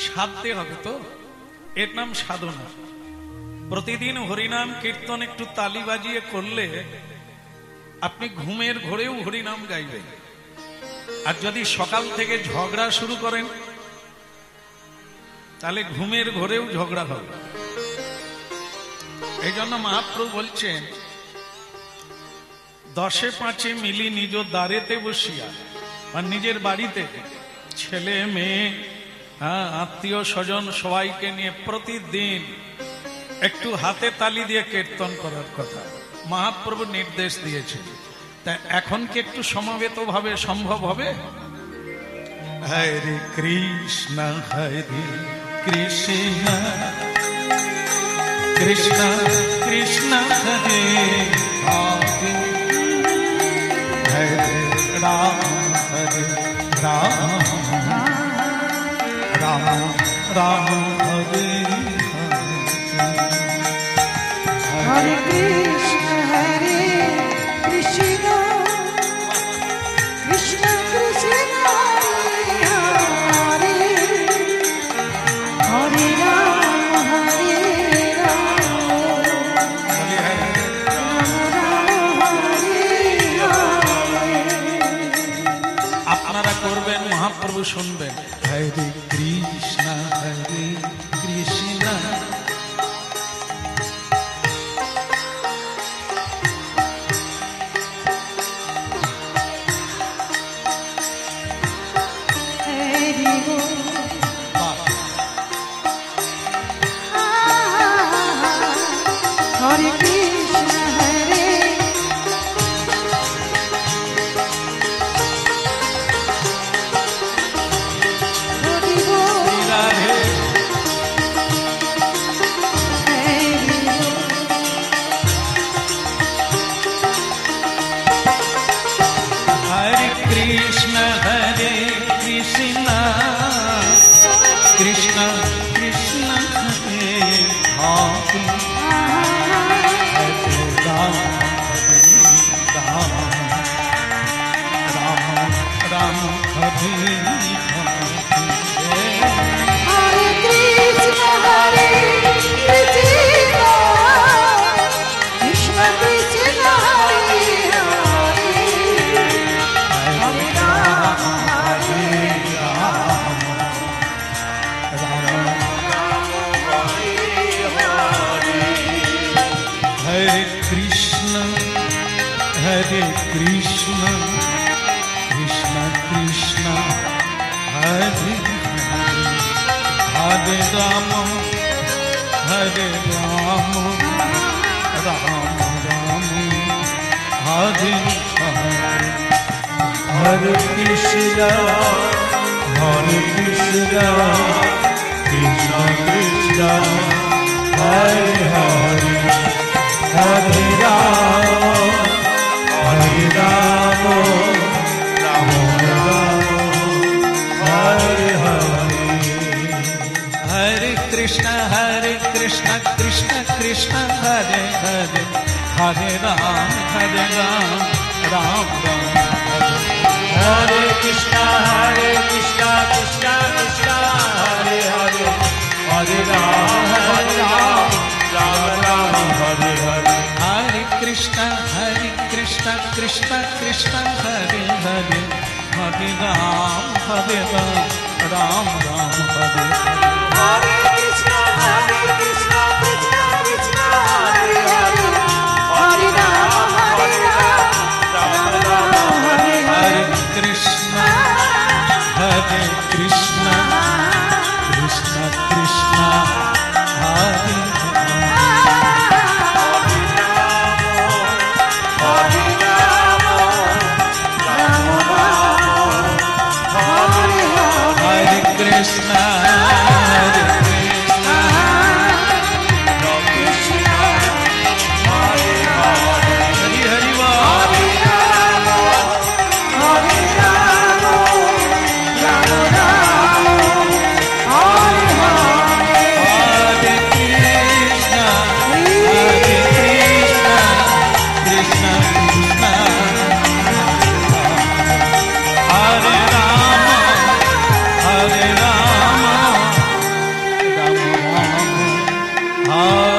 সাধতে হবে তো, এর নাম সাধনা। প্রতিদিন হরিনাম কীর্তন একটু তালি বাজিয়ে করলে আপনি ঘুমের ঘোরেও হরিনাম গাইবেন। আর যদি সকাল থেকে ঝগড়া শুরু করেন তাহলে ঘুমের ঘোরেও ঝগড়া হবে। এই জন্য মহাপ্রভু বলছেন, 10-5 মিলি নিজ দ্বারেতে বসিয়া, আর নিজের বাড়িতে ছেলে মেয়ে আত্মীয় স্বজন সবাইকে নিয়ে প্রতিদিন একটু হাতে তালি দিয়ে কীর্তন করার কথা মহাপ্রভু নির্দেশ দিয়েছেন। তা এখন কি একটু সমবেত ভাবে সম্ভব হবে? হরে কৃষ্ণ কৃষ্ণ কৃষ্ণ কৃষ্ণ হরে হরে রাম রাম রাম হরে হরে কৃষ্ণ কৃষ্ণ কৃষ্ণ কৃষ্ণ হরে হরে রাম আপনারা করবেন, মহাপ্রভু শুনবেন। হরে কৃষ্ণ কৃষ্ণ হরে কৃষ্ণ হরে কৃষ্ণ হরে কৃষ্ণ কৃষ্ণ কৃষ্ণ হরে হরে রাম রাম রাম রাম হরে হরে কৃষ্ণ হরে কৃষ্ণ কৃষ্ণ কৃষ্ণ হরে হরে রাম हरे कृष्ण कृष्ण कृष्ण हरे हरे राम राम राम हरे हरे कृष्ण कृष्ण कृष्ण हरे हरे हरे राम राम राम हरे हरे हरे कृष्ण कृष्ण कृष्ण हरे हरे हरे राम राम राम हरे कृष्ण कृष्ण कृष्ण हरे हरे हरे राम राम राम हरे हरे हरे कृष्ण कृष्ण कृष्ण हरे हरे हरे राम राम राम हरे हरे कृष्ण कृष्ण कृष्ण हरे हरे हरे राम राम राम हरे हरे कृष्ण कृष्ण कृष्ण हरे कृष्ण हरे राम हरे